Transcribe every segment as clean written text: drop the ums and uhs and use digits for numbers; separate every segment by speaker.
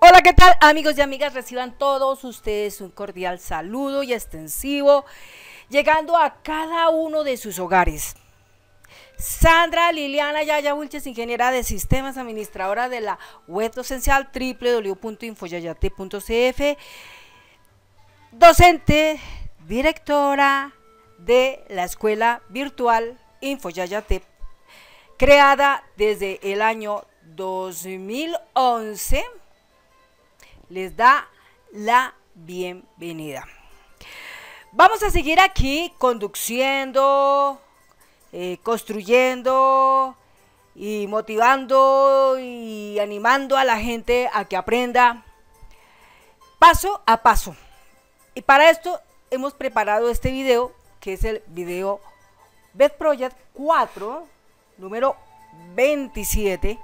Speaker 1: Hola, ¿qué tal, amigos y amigas? Reciban todos ustedes un cordial saludo y extensivo, llegando a cada uno de sus hogares. Sandra Liliana Yaya Wilches, ingeniera de sistemas, administradora de la web docencial www.infoyayate.cf, docente, directora de la escuela virtual Infoyayate, creada desde el año 2011, les da la bienvenida. Vamos a seguir aquí conduciendo, construyendo y motivando y animando a la gente a que aprenda paso a paso. Y para esto hemos preparado este video, que es el video Best Project 4, número 27,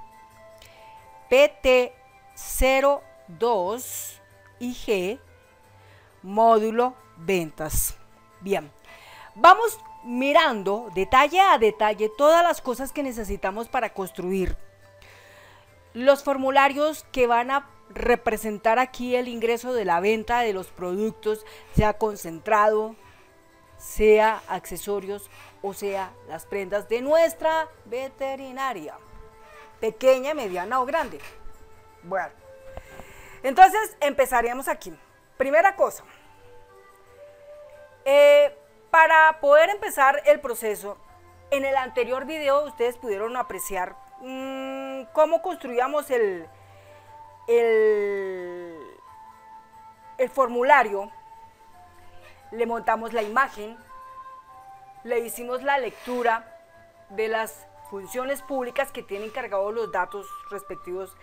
Speaker 1: PT02 IG, módulo ventas. Bien, vamos mirando detalle a detalle todas las cosas que necesitamos para construir los formularios que van a representar aquí el ingreso de la venta de los productos, sea concentrado, sea accesorios o sea las prendas de nuestra veterinaria, pequeña, mediana o grande. Bueno, entonces empezaríamos aquí. Primera cosa, para poder empezar el proceso, en el anterior video ustedes pudieron apreciar cómo construíamos el formulario. Le montamos la imagen, le hicimos la lectura de las funciones públicas que tienen cargados los datos respectivos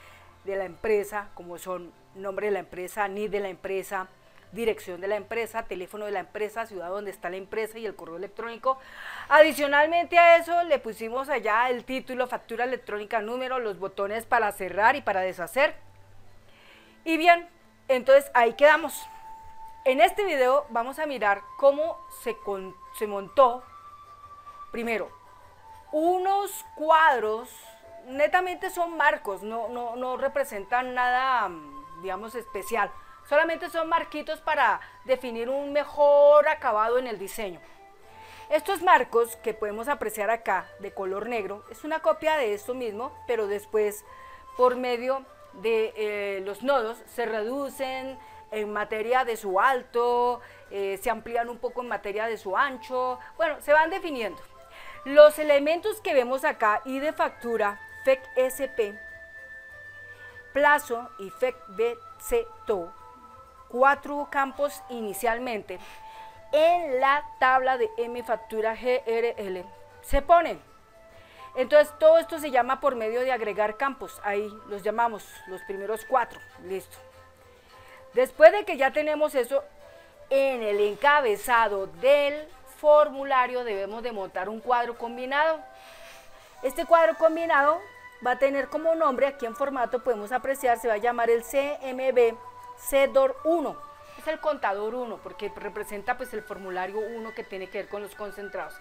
Speaker 1: de la empresa, como son nombre de la empresa, NID de la empresa, dirección de la empresa, teléfono de la empresa, ciudad donde está la empresa y el correo electrónico. Adicionalmente a eso le pusimos allá el título, factura electrónica, número, los botones para cerrar y para deshacer. Y bien, entonces ahí quedamos. En este video vamos a mirar cómo se montó, primero, unos cuadros. Netamente son marcos, no representan nada, digamos, especial. Solamente son marquitos para definir un mejor acabado en el diseño. Estos marcos que podemos apreciar acá de color negro es una copia de esto mismo, pero después por medio de los nodos se reducen en materia de su alto, se amplían un poco en materia de su ancho. Bueno, se van definiendo. Los elementos que vemos acá, ID de factura, FEC SP, plazo y FEC BCTO, 4 campos inicialmente, en la tabla de M factura GRL se ponen. Entonces todo esto se llama por medio de agregar campos, ahí los llamamos los primeros 4, listo. Después de que ya tenemos eso, en el encabezado del formulario debemos de montar un cuadro combinado. Este cuadro combinado va a tener como nombre, aquí en formato podemos apreciar, se va a llamar el CMB CEDOR 1. Es el contador 1 porque representa pues el formulario 1 que tiene que ver con los concentrados.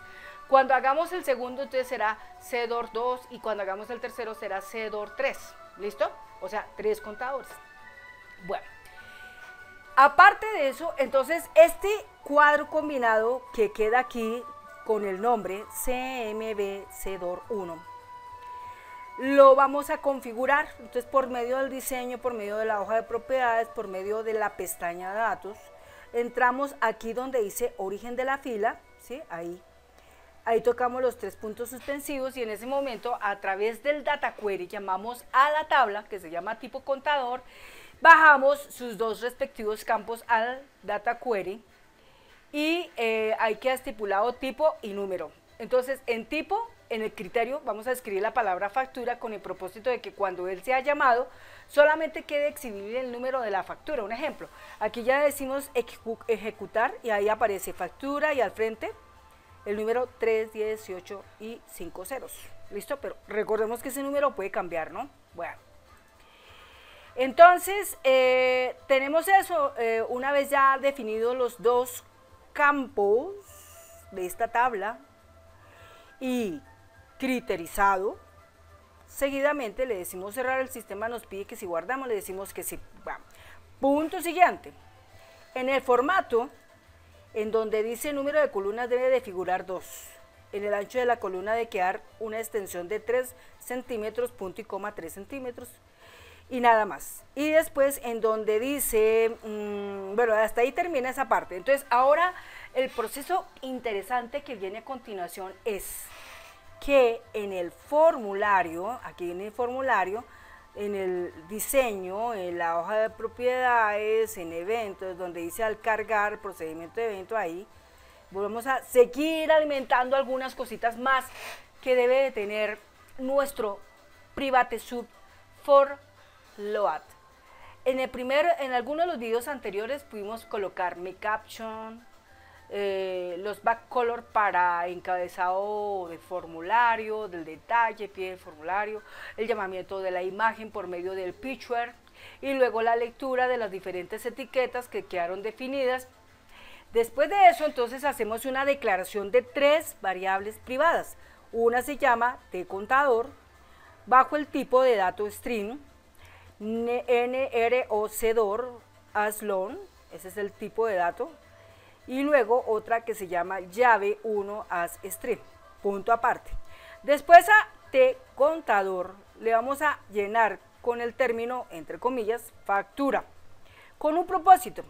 Speaker 1: Cuando hagamos el segundo entonces será CEDOR 2 y cuando hagamos el tercero será CEDOR 3. ¿Listo? O sea, 3 contadores. Bueno, aparte de eso, entonces este cuadro combinado que queda aquí con el nombre CMB CEDOR 1 lo vamos a configurar. Entonces por medio del diseño, por medio de la hoja de propiedades, por medio de la pestaña de datos, entramos aquí donde dice origen de la fila, ¿sí? Ahí tocamos los 3 puntos suspensivos y en ese momento a través del data query llamamos a la tabla que se llama tipo contador, bajamos sus 2 respectivos campos al data query y ahí queda estipulado tipo y número. Entonces en tipo, en el criterio vamos a escribir la palabra factura con el propósito de que cuando él sea llamado solamente quede exhibible el número de la factura. Un ejemplo, aquí ya decimos ejecutar y ahí aparece factura y al frente el número 3, 18 y 5 ceros. ¿Listo? Pero recordemos que ese número puede cambiar, ¿no? Bueno. Entonces, tenemos eso, una vez ya definidos los 2 campos de esta tabla y criterizado, seguidamente le decimos cerrar, el sistema nos pide que si guardamos, le decimos que sí. Vamos. Punto siguiente. En el formato, en donde dice número de columnas debe de figurar 2. En el ancho de la columna debe quedar una extensión de 3 centímetros, punto y coma 3 centímetros. Y nada más. Y después en donde dice, bueno, hasta ahí termina esa parte. Entonces ahora el proceso interesante que viene a continuación es que en el formulario, aquí en el formulario, en el diseño, en la hoja de propiedades, en eventos, donde dice al cargar, procedimiento de evento, ahí volvemos a seguir alimentando algunas cositas más que debe de tener nuestro Private Sub for Load. En algunos de los videos anteriores pudimos colocar mi caption, los back color para encabezado del formulario, del detalle, pie del formulario, el llamamiento de la imagen por medio del picture y luego la lectura de las diferentes etiquetas que quedaron definidas. Después de eso, entonces hacemos una declaración de 3 variables privadas. Una se llama tcontador, bajo el tipo de dato string, nrocdor as long, ese es el tipo de dato, y luego otra que se llama llave 1 as string, punto aparte. Después a tcontador le vamos a llenar con el término, entre comillas, factura, con un propósito,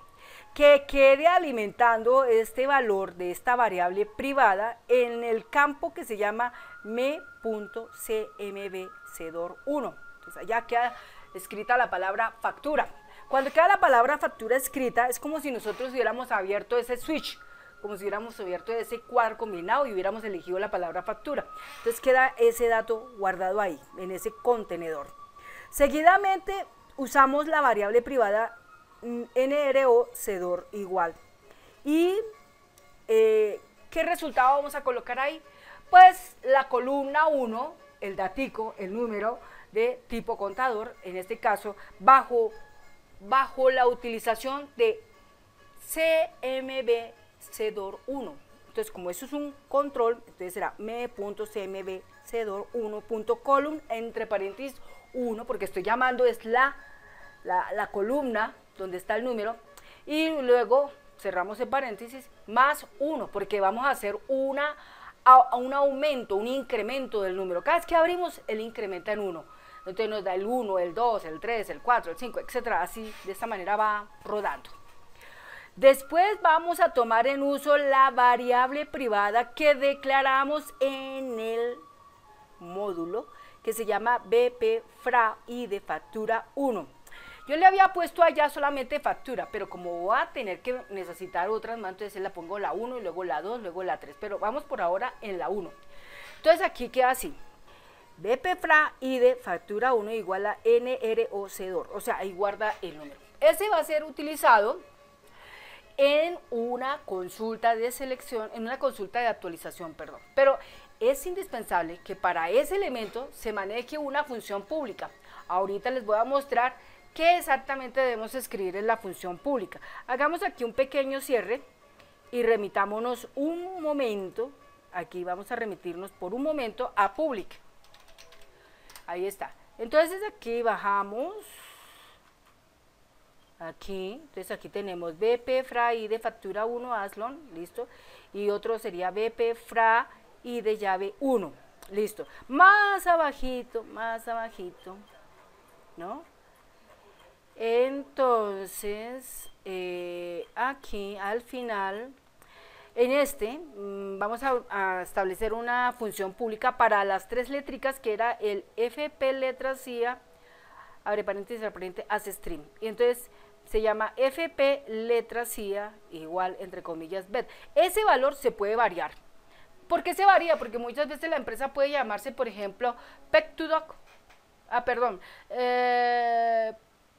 Speaker 1: que quede alimentando este valor de esta variable privada en el campo que se llama me.cmbcdor1. Entonces allá queda escrita la palabra factura. Cuando queda la palabra factura escrita, es como si nosotros hubiéramos abierto ese switch, como si hubiéramos abierto ese cuadro combinado y hubiéramos elegido la palabra factura. Entonces queda ese dato guardado ahí, en ese contenedor. Seguidamente usamos la variable privada nrocdor igual. ¿Y qué resultado vamos a colocar ahí? Pues la columna 1, el datico, el número de tipo contador, en este caso bajo la utilización de cmbcdor1. Entonces, como eso es un control, entonces será me.cmbcdor1.column, entre paréntesis 1, porque estoy llamando es la columna donde está el número, y luego cerramos el paréntesis, más 1, porque vamos a hacer un aumento, un incremento del número. Cada vez que abrimos, él incrementa en 1. Entonces nos da el 1, el 2, el 3, el 4, el 5, etcétera. Así, de esta manera va rodando. Después vamos a tomar en uso la variable privada que declaramos en el módulo, que se llama bpfra y de factura 1. Yo le había puesto allá solamente factura, pero como voy a tener que necesitar otras más, entonces la pongo la 1 y luego la 2, luego la 3, pero vamos por ahora en la 1. Entonces aquí queda así, bpfra y de factura 1 igual a nrocdor, o sea, ahí guarda el número. Ese va a ser utilizado en una consulta de selección, en una consulta de actualización, perdón, pero es indispensable que para ese elemento se maneje una función pública. Ahorita les voy a mostrar qué exactamente debemos escribir en la función pública. Hagamos aquí un pequeño cierre y remitámonos un momento, aquí vamos a remitirnos por un momento a public. Ahí está. Entonces aquí bajamos, aquí, entonces aquí tenemos bpfra y de factura 1 aslon, listo, y otro sería bpfra y de llave 1, listo. Más abajito, ¿no? Entonces, aquí al final, vamos a establecer una función pública para las 3 létricas, que era el fp letras IA, abre paréntesis, as string, y entonces se llama fp letras IA igual, entre comillas, bed. Ese valor se puede variar. ¿Por qué se varía? Porque muchas veces la empresa puede llamarse, por ejemplo, pec2doc,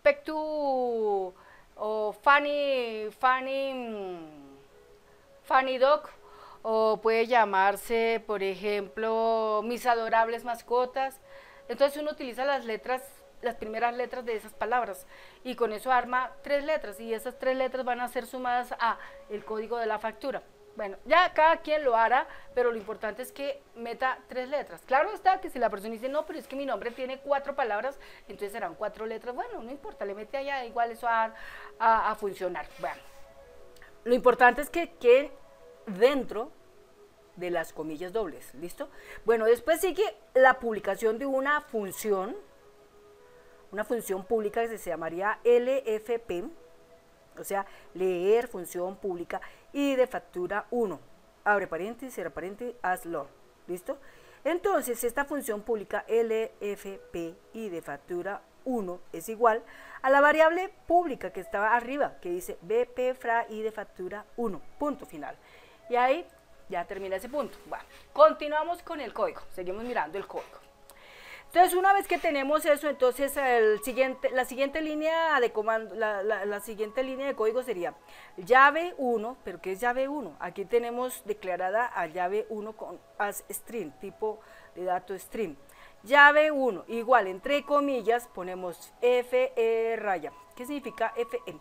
Speaker 1: pec2 o funny doc, o puede llamarse, por ejemplo, mis adorables mascotas. Entonces uno utiliza las primeras letras de esas palabras, y con eso arma 3 letras, y esas 3 letras van a ser sumadas a el código de la factura. Bueno, ya cada quien lo hará, pero lo importante es que meta 3 letras. Claro está que si la persona dice, no, pero es que mi nombre tiene 4 palabras, entonces serán 4 letras. Bueno, no importa, le mete allá, igual eso a funcionar. Bueno, lo importante es que queden dentro de las comillas dobles, ¿listo? Bueno, después sigue la publicación de una función pública que se llamaría LFP, o sea, leer función pública y de factura 1, abre paréntesis, cierra paréntesis, hazlo, ¿listo? Entonces, esta función pública LFP y de factura 1 es igual a la variable pública que estaba arriba, que dice BP fra y de factura 1, punto final. Y ahí ya termina ese punto. Bueno, continuamos con el código, seguimos mirando el código. Entonces, una vez que tenemos eso, entonces la siguiente línea de comando, la siguiente línea de código sería llave 1, pero ¿qué es llave 1? Aquí tenemos declarada a llave 1 con as string, tipo de dato string. Llave 1, igual, entre comillas, ponemos FE raya. ¿Qué significa FE?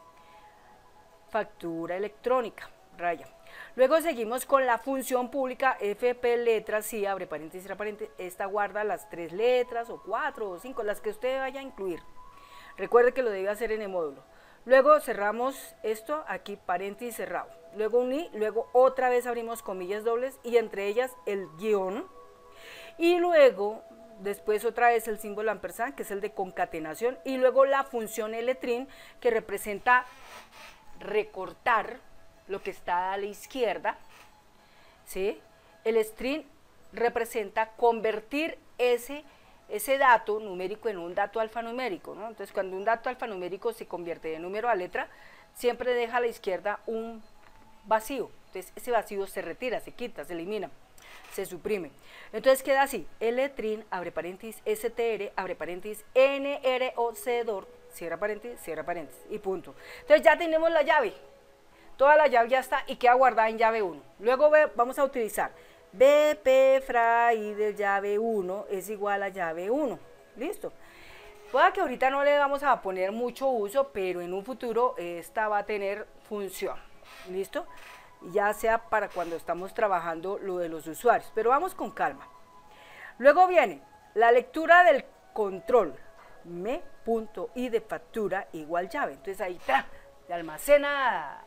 Speaker 1: Factura electrónica, raya. Luego seguimos con la función pública FP letras, sí, abre paréntesis, cierra paréntesis. Esta guarda las 3 letras o 4 o 5, las que usted vaya a incluir. Recuerde que lo debe hacer en el módulo. Luego cerramos esto, aquí paréntesis cerrado. Luego un i, luego otra vez abrimos comillas dobles y entre ellas el guión. Y luego, después otra vez el símbolo ampersand, que es el de concatenación. Y luego la función letrin, que representa recortar lo que está a la izquierda, ¿sí? El string representa convertir ese dato numérico en un dato alfanumérico, ¿no? Entonces, cuando un dato alfanumérico se convierte de número a letra, siempre deja a la izquierda un vacío. Entonces, ese vacío se retira, se quita, se elimina, se suprime. Entonces, queda así, Ltrin, abre paréntesis, str, abre paréntesis, nrocdor, cierra paréntesis, y punto. Entonces, ya tenemos la llave. Toda la llave ya está y queda guardada en llave 1. Luego vamos a utilizar BP fra y de llave 1 es igual a llave 1. Listo. Pueda que ahorita no le vamos a poner mucho uso, pero en un futuro esta va a tener función. ¿Listo? Ya sea para cuando estamos trabajando lo de los usuarios. Pero vamos con calma. Luego viene la lectura del control. Me.i de factura igual llave. Entonces ahí está. Se almacena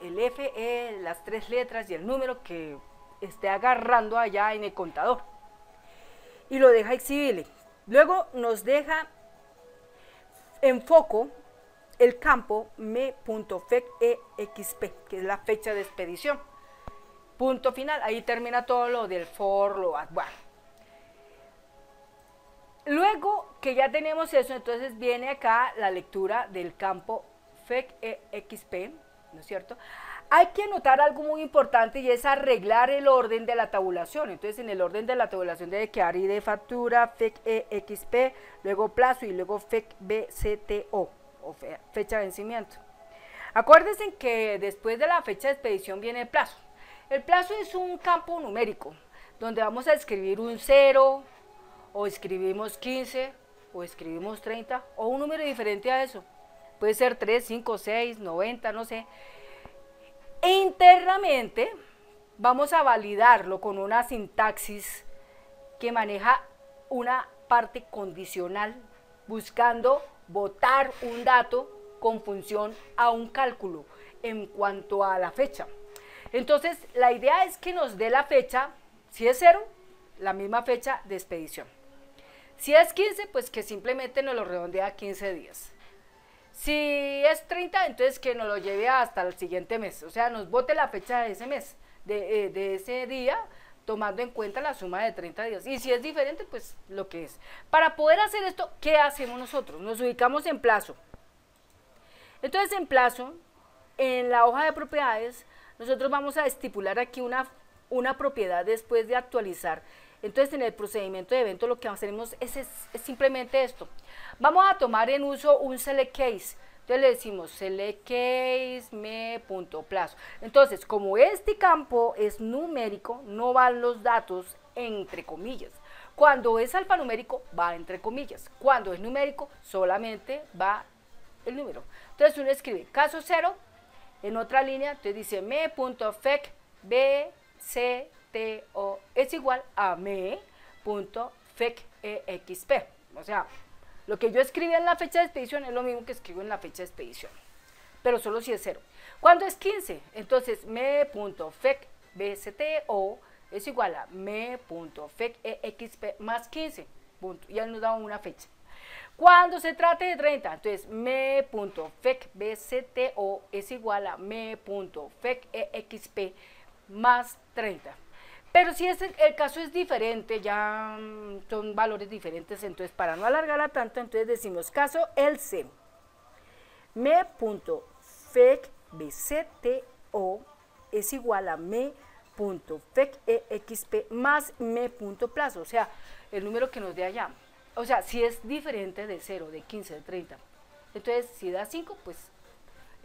Speaker 1: el FE, las 3 letras y el número que esté agarrando allá en el contador y lo deja exhibible. Luego nos deja en foco el campo me.fexp, que es la fecha de expedición. Punto final, ahí termina todo lo del for, lo bueno. Luego que ya tenemos eso, entonces viene acá la lectura del campo fexp, ¿no es cierto? Hay que anotar algo muy importante y es arreglar el orden de la tabulación. Entonces, en el orden de la tabulación debe quedar I de factura, FEXP, luego plazo y luego FECBCTO, o fecha de vencimiento. Acuérdense que después de la fecha de expedición viene el plazo. El plazo es un campo numérico, donde vamos a escribir un 0, o escribimos 15, o escribimos 30, o un número diferente a eso. Puede ser 3, 5, 6, 90, no sé. E internamente vamos a validarlo con una sintaxis que maneja una parte condicional, buscando botar un dato con función a un cálculo en cuanto a la fecha. Entonces, la idea es que nos dé la fecha, si es 0, la misma fecha de expedición. Si es 15, pues que simplemente nos lo redondea a 15 días. Si es 30, entonces que nos lo lleve hasta el siguiente mes, o sea, nos bote la fecha de ese mes, de ese día, tomando en cuenta la suma de 30 días. Y si es diferente, pues lo que es. Para poder hacer esto, ¿qué hacemos nosotros? Nos ubicamos en plazo. Entonces, en plazo, en la hoja de propiedades, nosotros vamos a estipular aquí una propiedad después de actualizar. Entonces, en el procedimiento de evento lo que hacemos es simplemente esto. Vamos a tomar en uso un select case. Entonces le decimos select case me.plazo. Entonces, como este campo es numérico, no van los datos entre comillas. Cuando es alfanumérico, va entre comillas. Cuando es numérico, solamente va el número. Entonces uno escribe caso 0, en otra línea, entonces dice me.fec BCTO es igual a me.fecexp. O sea, lo que yo escribí en la fecha de expedición es lo mismo que escribo en la fecha de expedición, pero solo si es 0. ¿Cuándo es 15? Entonces, me.fecbcto es igual a me.fecexp más 15. Punto. Y él nos da una fecha. Cuando se trate de 30, entonces me.fecbcto es igual a me.fecexp más 30. Pero si el caso es diferente, ya son valores diferentes, entonces para no alargarla tanto, entonces decimos caso else. me.fecbcto es igual a me.fecexp más me.plazo, o sea, el número que nos dé allá. O sea, si es diferente de 0, de 15, de 30. Entonces, si da 5, pues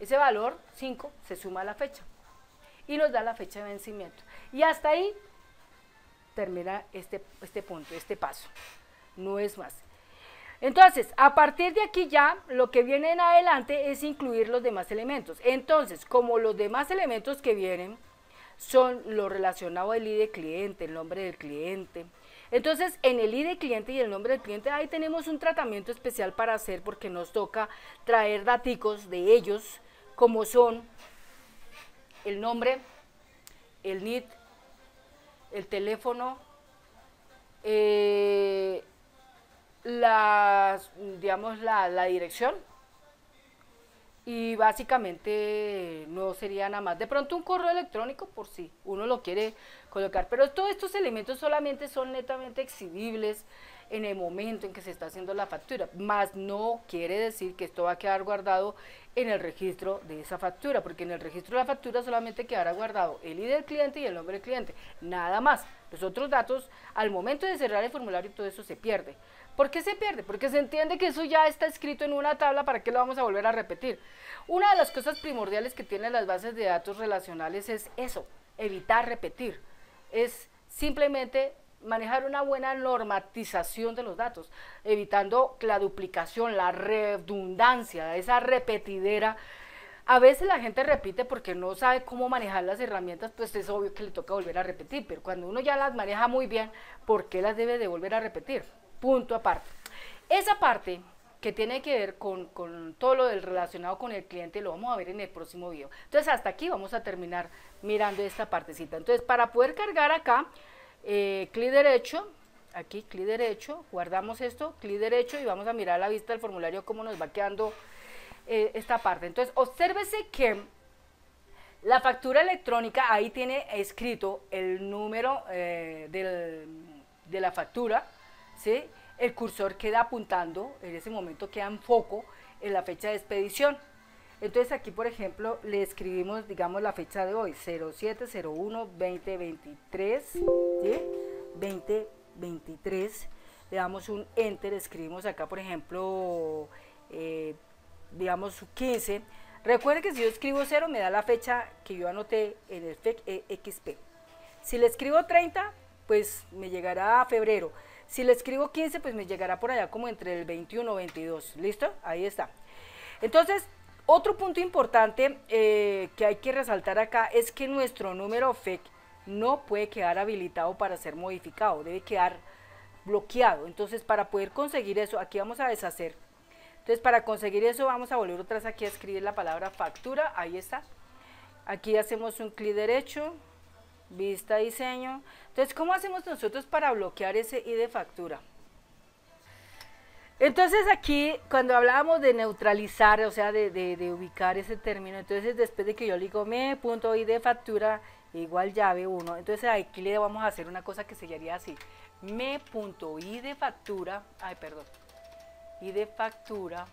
Speaker 1: ese valor 5 se suma a la fecha y nos da la fecha de vencimiento. Y hasta ahí termina este punto, este paso. No es más. Entonces, a partir de aquí ya, lo que viene en adelante es incluir los demás elementos. Entonces, como los demás elementos que vienen son lo relacionado al ID cliente, el nombre del cliente. Entonces, en el ID cliente y el nombre del cliente, ahí tenemos un tratamiento especial para hacer porque nos toca traer daticos de ellos, como son el nombre, el NID, el teléfono, digamos la dirección, y básicamente no sería nada más. De pronto un correo electrónico por si uno lo quiere colocar, pero todos estos elementos solamente son netamente exhibibles en el momento en que se está haciendo la factura, más no quiere decir que esto va a quedar guardado en el registro de esa factura, porque en el registro de la factura solamente quedará guardado el ID del cliente y el nombre del cliente, nada más. Los otros datos, al momento de cerrar el formulario, todo eso se pierde. ¿Por qué se pierde? Porque se entiende que eso ya está escrito en una tabla, ¿para qué lo vamos a volver a repetir? Una de las cosas primordiales que tienen las bases de datos relacionales es eso, evitar repetir, es simplemente manejar una buena normatización de los datos, evitando la duplicación, la redundancia, esa repetidera. A veces la gente repite porque no sabe cómo manejar las herramientas, pues es obvio que le toca volver a repetir, pero cuando uno ya las maneja muy bien, ¿por qué las debe de volver a repetir? Punto aparte. Esa parte que tiene que ver con todo lo del relacionado con el cliente lo vamos a ver en el próximo video. Entonces hasta aquí vamos a terminar mirando esta partecita. Entonces para poder cargar acá, clic derecho, aquí clic derecho, guardamos esto, clic derecho y vamos a mirar la vista del formulario cómo nos va quedando esta parte. Entonces obsérvese que la factura electrónica, ahí tiene escrito el número de la factura, ¿sí? El cursor queda apuntando, en ese momento queda en foco en la fecha de expedición. Entonces aquí, por ejemplo, le escribimos, digamos, la fecha de hoy, 07/01/2023, ¿sí? 2023, le damos un enter, escribimos acá, por ejemplo, digamos 15. Recuerden que si yo escribo 0 me da la fecha que yo anoté en el FECXP. Si le escribo 30, pues me llegará a febrero. Si le escribo 15, pues me llegará por allá como entre el 21 o 22. ¿Listo? Ahí está. Entonces, otro punto importante que hay que resaltar acá es que nuestro número FEC no puede quedar habilitado para ser modificado, debe quedar bloqueado. Entonces, para poder conseguir eso, aquí vamos a deshacer. Entonces, para conseguir eso, vamos a volver otra vez aquí a escribir la palabra factura. Ahí está. Aquí hacemos un clic derecho, vista diseño. Entonces, ¿cómo hacemos nosotros para bloquear ese ID de factura? Entonces aquí, cuando hablábamos de neutralizar, o sea, de ubicar ese término, entonces después de que yo le digo me.id de factura igual llave 1, entonces aquí le vamos a hacer una cosa que sería así, me.id de factura, id de factura,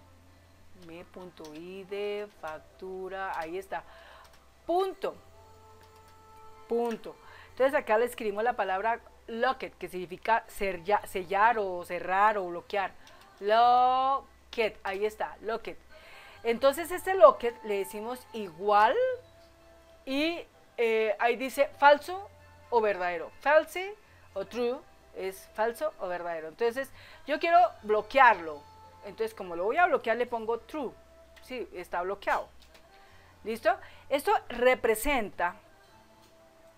Speaker 1: me.id de factura, ahí está, punto. Entonces acá le escribimos la palabra locked, que significa sellar o cerrar o bloquear. Locked, ahí está, locked. Entonces este locked le decimos igual y ahí dice falso o verdadero. False o true es falso o verdadero. Entonces yo quiero bloquearlo. Entonces como lo voy a bloquear le pongo true. Sí, está bloqueado. ¿Listo? Esto representa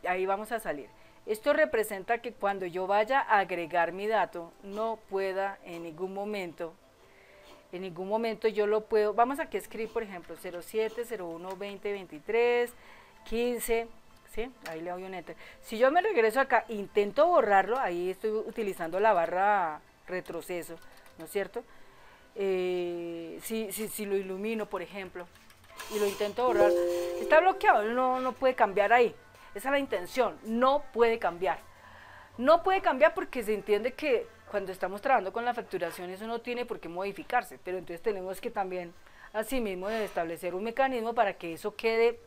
Speaker 1: ahí vamos a salir. Esto representa que cuando yo vaya a agregar mi dato, no pueda en ningún momento yo lo puedo, vamos aquí a escribir, por ejemplo, 07, 01, 20, 23, 15, ¿sí? Ahí le doy un enter. Si yo me regreso acá, intento borrarlo, ahí estoy utilizando la barra retroceso, ¿no es cierto? Si lo ilumino, por ejemplo, y lo intento borrar, está bloqueado, no puede cambiar ahí. Esa es la intención, no puede cambiar. No puede cambiar porque se entiende que cuando estamos trabajando con la facturación eso no tiene por qué modificarse, pero entonces tenemos que también asimismo establecer un mecanismo para que eso quede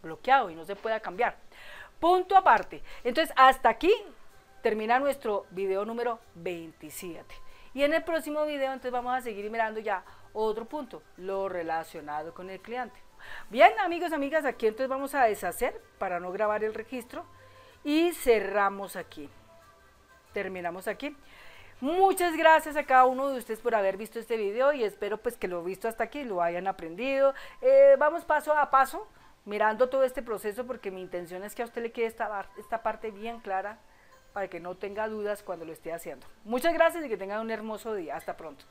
Speaker 1: bloqueado y no se pueda cambiar. Punto aparte. Entonces hasta aquí termina nuestro video número 27. Y en el próximo video entonces vamos a seguir mirando ya otro punto, lo relacionado con el cliente. Bien, amigos, amigas, aquí entonces vamos a deshacer para no grabar el registro y cerramos aquí. Terminamos aquí. Muchas gracias a cada uno de ustedes por haber visto este video y espero pues que lo visto hasta aquí lo hayan aprendido. Vamos paso a paso mirando todo este proceso porque mi intención es que a usted le quede esta parte bien clara para que no tenga dudas cuando lo esté haciendo. Muchas gracias y que tengan un hermoso día. Hasta pronto.